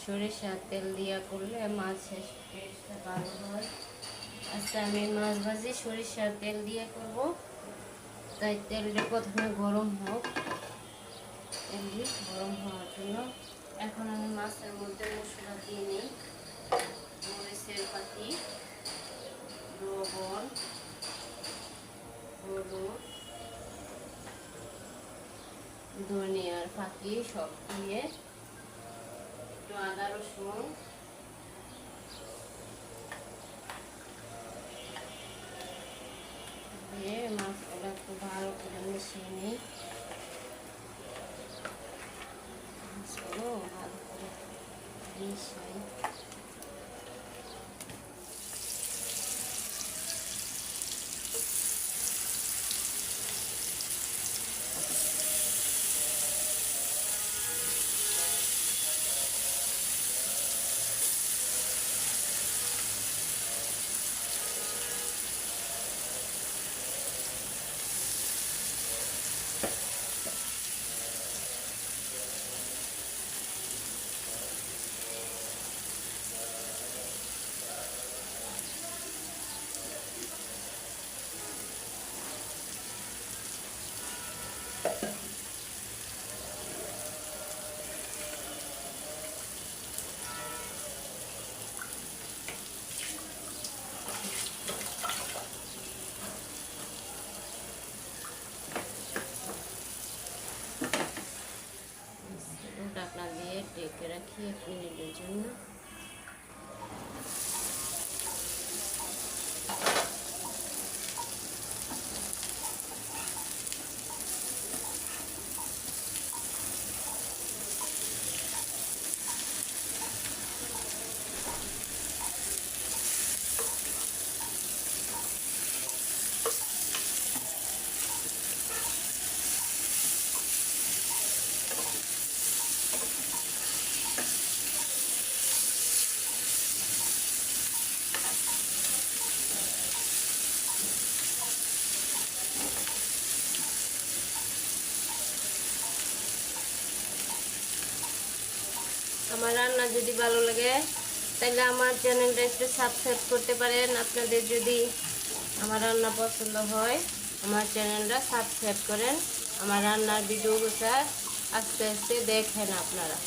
সরিষার তেল দিয়া করলে মাছের টেস্টটা ভালো হয়। আজকে আমি মাছ ভাজি সরিষার তেল দিয়ে করব, তাই তেলটা প্রথমে গরম হোক, তেলটি গরম হওয়ার জন্য এখন আমি মাছের মধ্যে মশলা দিয়ে নিই। মরিচের পাতি, লবণ, হলুদ, ধনিয়ার পাতি সব দিয়ে একটু আদা রসুন দিয়ে মাছগুলো একটু ভালো করে মিশিয়ে নিই। মাছগুলো ভালো করে মিশাই। ঢাকনা দিয়ে ঢেকে রাখি 1 মিনিটের জন্য। আমার রান্না যদি ভালো লাগে তাহলে আমার চ্যানেলটা একটু সাবস্ক্রাইব করতে পারেন। আপনাদের যদি আমার রান্না পছন্দ হয় আমার চ্যানেলটা সাবস্ক্রাইব করেন। আমার রান্নার ভিডিওগুলো আস্তে আস্তে দেখেন আপনারা।